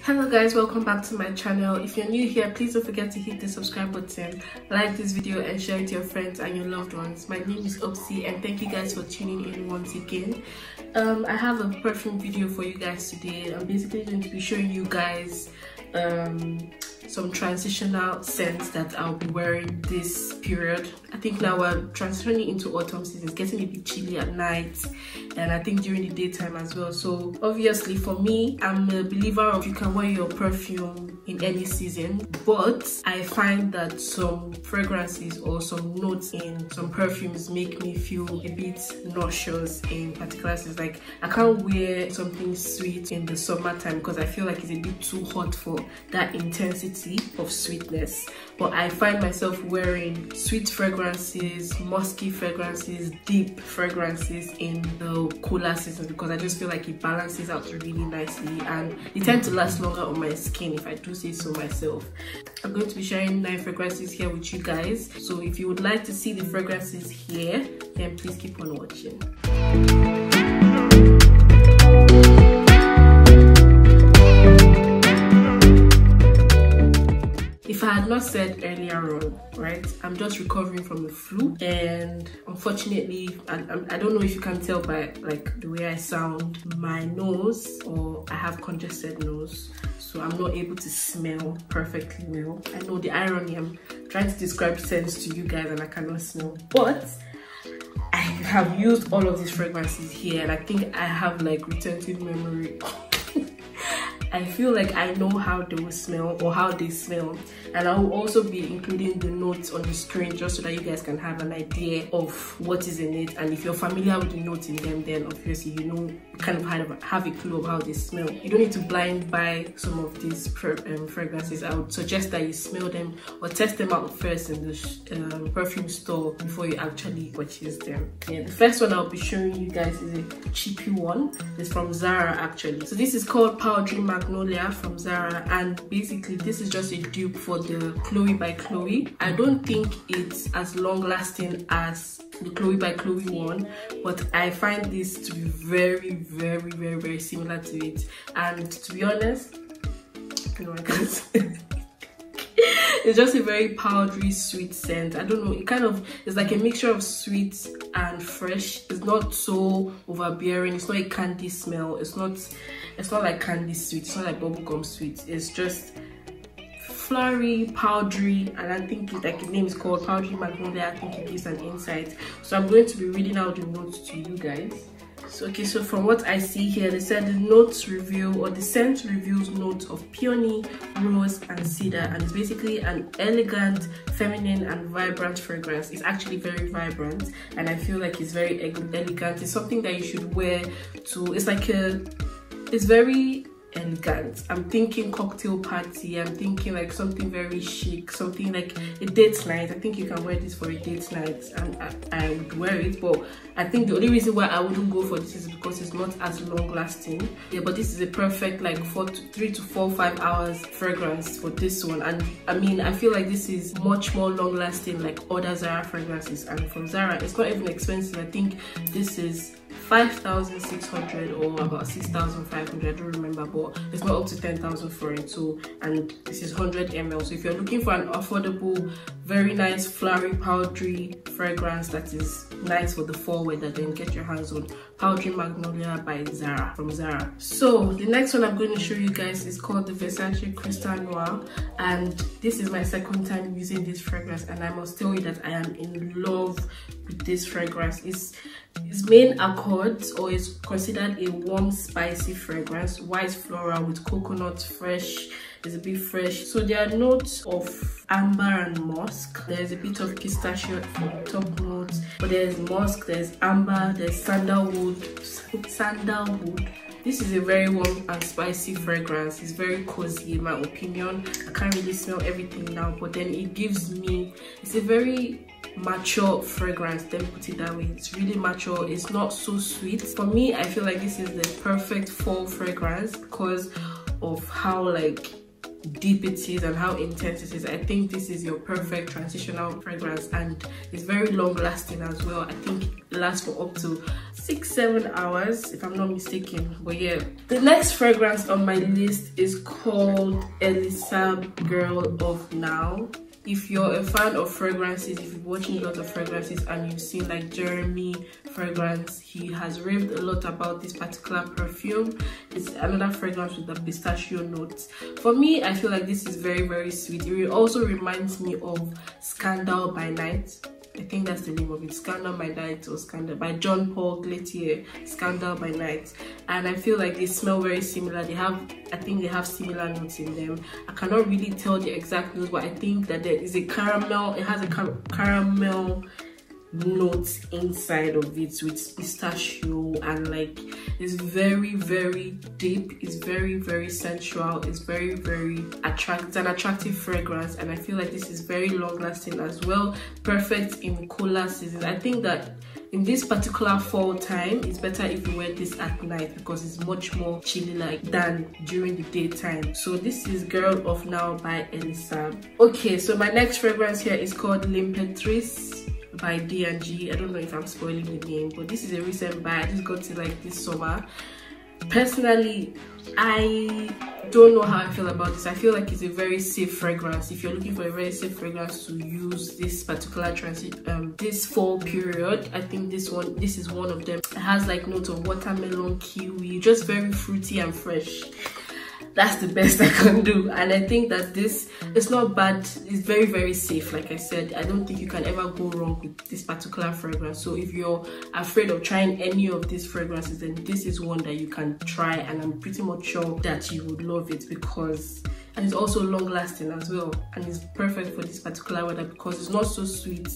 Hello guys, welcome back to my channel. If you're new here, please don't forget to hit the subscribe button, like this video and share it to your friends and your loved ones. My name is Obsy and thank you guys for tuning in once again. I have a perfume video for you guys today. I'm basically going to be showing you guys some transitional scents that I'll be wearing this period. I think now we're transitioning into autumn season. It's getting a bit chilly at night and I think during the daytime as well. So obviously for me, I'm a believer of you can wear your perfume in any season, but I find that some fragrances or some notes in some perfumes make me feel a bit nauseous in particular seasons. Like I can't wear something sweet in the summertime because I feel like it's a bit too hot for that intensity of sweetness, but I find myself wearing sweet fragrances, musky fragrances, deep fragrances in the cooler seasons because I just feel like it balances out really nicely and they tend to last longer on my skin, if I do say so myself. I'm going to be sharing 9 fragrances here with you guys, so if you would like to see the fragrances here, then please keep on watching. If I had not said earlier on, right, I'm just recovering from the flu, and unfortunately, I don't know if you can tell by like the way I sound, my nose, or I have congested nose, so I'm not able to smell perfectly well. I know the irony, I'm trying to describe scents to you guys and I cannot smell, but I have used all of these fragrances here and I think I have like retentive memory. I feel like I know how they will smell or how they smell, and I will also be including the notes on the screen just so that you guys can have an idea of what is in it. And if you're familiar with the notes in them, then obviously you know, you kind of have a clue of how they smell. You don't need to blind buy some of these fragrances. I would suggest that you smell them or test them out first in the perfume store before you actually purchase them. Yeah, the first one I'll be showing you guys is a cheapy one. It's from Zara actually. So this is called Powdery Magnolia from Zara, and basically this is just a dupe for the Chloe by Chloe. I don't think it's as long lasting as the Chloe by Chloe one, but I find this to be very similar to it. And to be honest, no, I can't say. It's just a very powdery sweet scent. I don't know, it kind of is like a mixture of sweet and fresh. It's not so overbearing. It's not a candy smell. It's not like candy sweet. It's not like bubblegum sweet. It's just flowery, powdery, and I think like the name is called Powdery Magnolia. I think it gives an insight. So I'm going to be reading out the notes to you guys. So okay, so from what I see here, they said the notes reveal, or the scent reveals notes of peony, rose and cedar, and it's basically an elegant, feminine and vibrant fragrance. It's actually very vibrant and I feel like it's very elegant. It's something that you should wear to, it's very elegant. I'm thinking cocktail party, I'm thinking like something very chic, something like a date night. I think you can wear this for a date night and I would wear it, but I think the only reason why I wouldn't go for this is because it's not as long lasting. Yeah, but this is a perfect like 3 to 5 hours fragrance for this one. And I mean, I feel like this is much more long lasting like other Zara fragrances, and from Zara it's not even expensive. I think this is 5,600 or about 6,500, I don't remember, but it's not up to 10,000 for it. So, and this is 100 ml. So if you're looking for an affordable, very nice flowery powdery fragrance that is nice for the fall weather, then get your hands on Powdery Magnolia by Zara, from Zara. So the next one I'm going to show you guys is called the Versace Crystal Noir, and this is my second time using this fragrance and I must tell you that I am in love with this fragrance. Its main accords, or is considered a warm spicy fragrance, white floral with coconut, fresh. It's a bit fresh. So there are notes of amber and musk. There's a bit of pistachio for the top notes, but there's musk, there's amber, there's sandalwood. This is a very warm and spicy fragrance. It's very cozy in my opinion. I can't really smell everything now, but then it gives me, it's a very mature fragrance, let me put it that way. It's really mature. It's not so sweet. For me, I feel like this is the perfect fall fragrance because of how like deep it is and how intense it is, I think this is your perfect transitional fragrance, and it's very long lasting as well. I think it lasts for up to 6-7 hours if I'm not mistaken. But yeah, the next fragrance on my list is called Elisab Girl of Now. If you're a fan of fragrances, if you're watching a lot of fragrances and you've seen like Jeremy fragrance, he has raved a lot about this particular perfume. It's another fragrance with a pistachio note. For me, I feel like this is very sweet. It also reminds me of Scandal by Night. I think that's the name of it, Scandal by Night, or Scandal by John Paul Gaultier, Scandal by Night. And I feel like they smell very similar. I think they have similar notes in them. I cannot really tell the exact notes, but I think that there is a caramel, it has a caramel notes inside of it with pistachio, and like it's very deep, it's very sensual, it's very attractive. It's an attractive fragrance, and I feel like this is very long lasting as well, perfect in cooler seasons. I think that in this particular fall time, it's better if you wear this at night because it's much more chilly like than during the daytime. So this is Girl of Now by Elisab. Okay, so my next fragrance here is called Lempetris by D&G. I don't know if I'm spoiling the name, but this is a recent buy. I just got it like this summer. Personally, I don't know how I feel about this. I feel like it's a very safe fragrance. If you're looking for a very safe fragrance to use this particular this fall period, I think this is one of them. It has like notes of watermelon, kiwi, just very fruity and fresh. That's the best I can do, and I think that this is not bad. It's very safe. Like I said, I don't think you can ever go wrong with this particular fragrance. So if you're afraid of trying any of these fragrances, then this is one that you can try, and I'm pretty much sure that you would love it and it's also long lasting as well, and it's perfect for this particular weather because it's not so sweet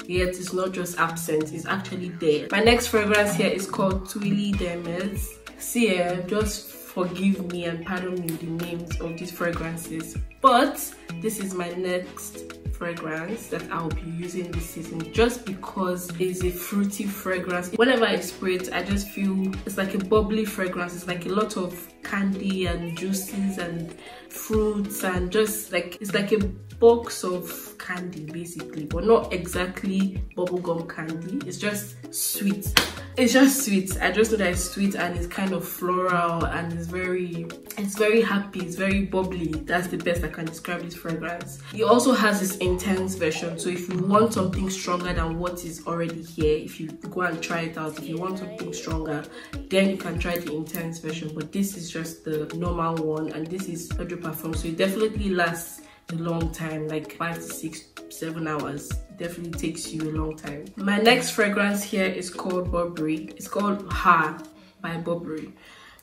yet it's not just absent, it's actually there. My next fragrance here is called Twilly Demes. See, just forgive me and pardon me the names of these fragrances, but this is my next fragrance that I'll be using this season just because it's a fruity fragrance. Whenever I spray it, I just feel it's like a bubbly fragrance. It's like a lot of candy and juices and fruits, and just like it's like a box of candy basically, but not exactly bubblegum candy. It's just sweet. It's just sweet. I just know that it's sweet and it's kind of floral and it's very happy, it's very bubbly. That's the best I can describe this fragrance. It also has this intense version, so if you want something stronger than what is already here, if you go and try it out, if you want something stronger, then you can try the intense version, but this is just the normal one, and this is eau de parfum, so it definitely lasts a long time, like 5 to 6, 7 hours. Definitely takes you a long time. My next fragrance here is called Barbari. It's called Ha by Barbari.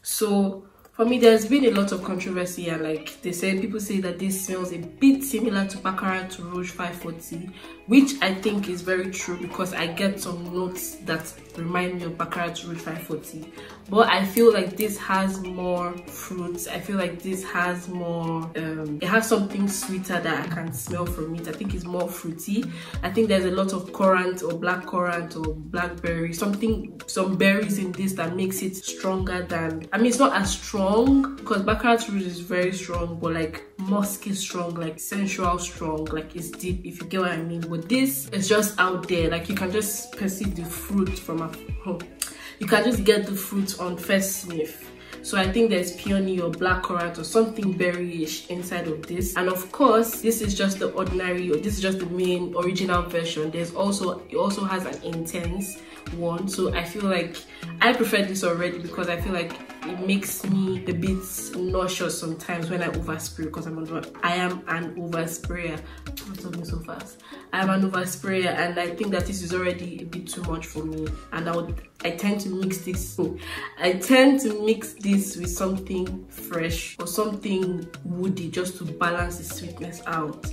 So for me, there's been a lot of controversy, and like people say that this smells a bit similar to Baccarat Rouge 540, which I think is very true because I get some notes that remind me of Baccarat Rouge 540, but I feel like this has more fruits. I feel like this has more it has something sweeter that I can smell from it. I think it's more fruity. I think there's a lot of currant or black currant or blackberry, some berries in this that makes it stronger than, I mean, it's not as strong because Baccarat Rouge is very strong, but like musk is strong, like sensual strong, like it's deep, if you get what I mean. But this is just out there, like you can just perceive the fruit from a you can just get the fruit on first sniff. So I think there's peony or black currant or something berryish inside of this. And of course, this is just the ordinary, or this is just the main original version. It also has an intense one. So I feel like I prefer this already because I feel like it makes me a bit nauseous sometimes when I overspray, because I am an oversprayer. I'm talking so fast. I am an oversprayer, and I think that this is already a bit too much for me, and I tend to mix this with something fresh or something woody just to balance the sweetness out.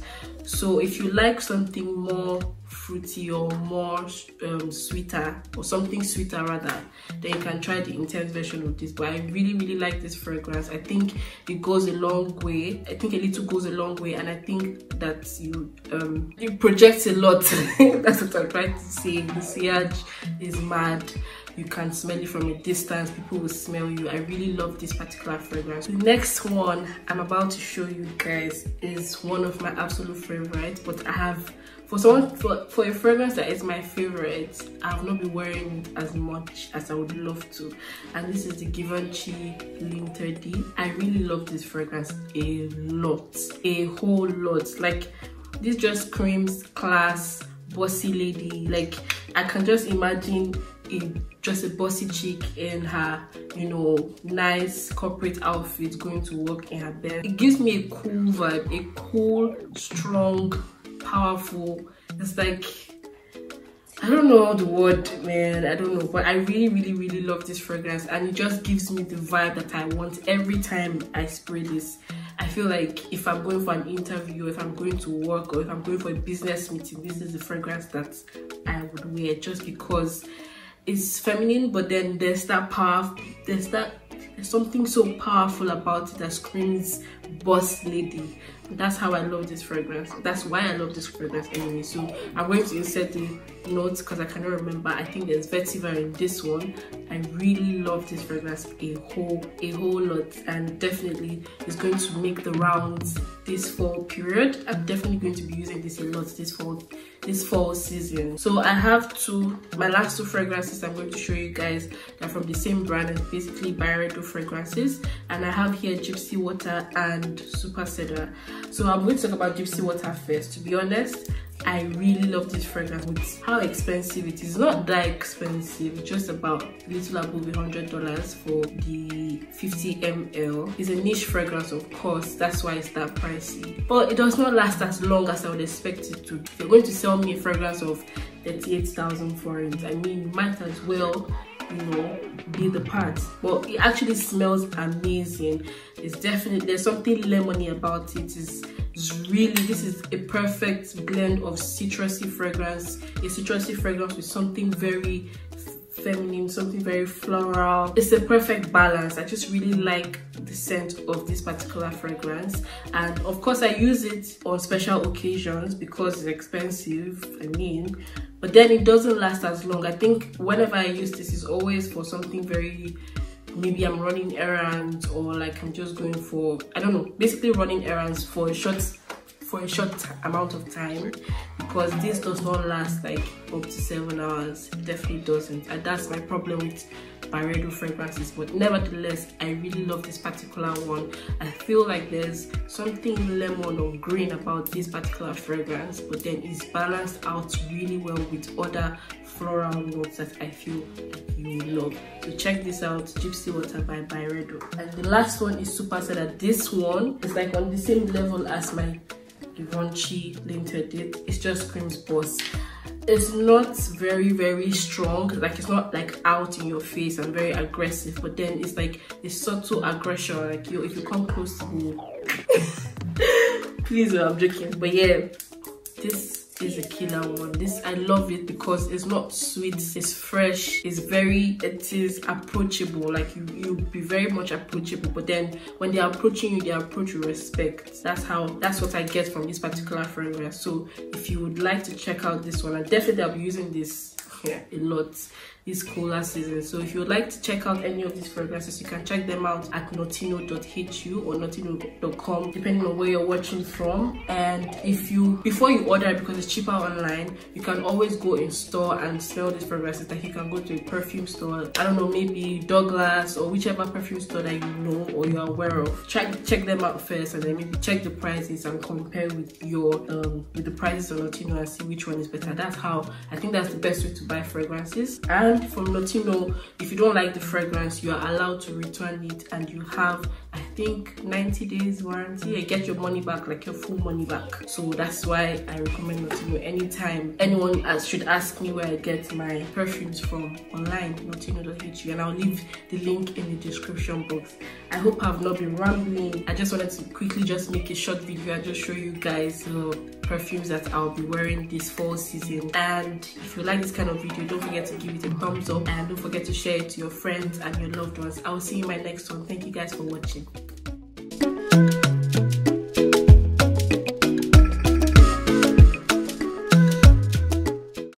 So if you like something more fruity or more sweeter, or something sweeter rather, then you can try the intense version of this. But I really like this fragrance. I think it goes a long way. I think a little goes a long way, and I think that it projects a lot. That's what I'm trying to say. The sillage is mad. you can smell it from a distance, people will smell you. I really love this particular fragrance. The next one I'm about to show you guys is one of my absolute favorites, but I have for a fragrance that is my favorite, I have not been wearing it as much as I would love to, and this is the Gypsy Lempetris. I really love this fragrance a lot, a whole lot. Like, this just screams class, bossy lady. Like, I can just imagine just a bossy chick in her, you know, nice corporate outfit going to work in her bed. It gives me a cool vibe, a cool, strong, powerful. It's like, I don't know the word, man, I don't know, but I really love this fragrance, and it just gives me the vibe that I want every time I spray this. I feel like if I'm going for an interview, if I'm going to work, or if I'm going for a business meeting, this is the fragrance that I would wear, just because it's feminine, but then there's that power, there's something so powerful about it that screams boss lady. That's how I love this fragrance. That's why I love this fragrance anyway. So I'm going to insert the notes because I cannot remember. I think there's vetiver in this one. I really love this fragrance a whole lot, and definitely it's going to make the rounds this fall period. I'm definitely going to be using this a lot this fall season. So I have my last two fragrances I'm going to show you guys. They're from the same brand, and basically Barbari fragrances, and I have here Gypsy Water and Super Cedar. So I'm going to talk about Gypsy Water first. To be honest, I really love this fragrance with how expensive it is. Not that expensive, just about a little above $100 for the 50 ml. It's a niche fragrance, of course, that's why it's that pricey, but it does not last as long as I would expect it to. If you're going to sell me a fragrance of 38,000 for it, I mean, you might as well, you know, be the part. But it actually smells amazing. It's definitely, there's something lemony about it. This is a perfect blend of citrusy fragrance, a citrusy fragrance with something very feminine, something very floral. It's a perfect balance. I just really like the scent of this particular fragrance, and of course I use it on special occasions because it's expensive, I mean, but then it doesn't last as long. I think whenever I use this is always for something very, maybe I'm running errands, or like I'm just going for, I don't know, basically running errands for a short amount of time, because this does not last like up to 7 hours. It definitely doesn't, and that's my problem with Barbari fragrances. But nevertheless, I really love this particular one. I feel like there's something lemon or green about this particular fragrance, but then it's balanced out really well with other floral notes that I feel like you will love. So check this out, Gypsy Water by Barbari. And the last one is Super Cedar. This one is like on the same level as my Gypsy Lempetris. It just screams boss. It's not very strong, like it's not like out in your face and very aggressive, but then it's like a subtle aggression. Like if you come close to me, please, I'm joking, but yeah, this is a killer one. This, I love it because it's not sweet, it's fresh, it is approachable. Like you'll be very much approachable, but then when they're approaching you, they approach with respect. That's what I get from this particular fragrance. So if you would like to check out this one, and definitely I'll be using this a lot this cooler season. So if you would like to check out any of these fragrances, you can check them out at notino.hu or notino.com, depending on where you're watching from. And before you order, because it's cheaper online, you can always go in store and smell these fragrances. Like you can go to a perfume store, I don't know, maybe Douglas or whichever perfume store that you know or you're aware of. Check them out first, and then maybe check the prices and compare with your with the prices on Notino and see which one is better. I think that's the best way to buy fragrances. And from Notino, if you don't like the fragrance, you are allowed to return it, and you have, I think, 90 days warranty. You get your money back, like your full money back. So that's why I recommend Notino anytime. Anyone should ask me where I get my perfumes from online, notino.hu, and I'll leave the link in the description box. I hope I've not been rambling. I just wanted to quickly just make a short video and just show you guys the perfumes that I'll be wearing this fall season. And if you like this kind of video, don't forget to give it a thumbs up, and don't forget to share it to your friends and your loved ones. I will see you in my next one. Thank you guys for watching.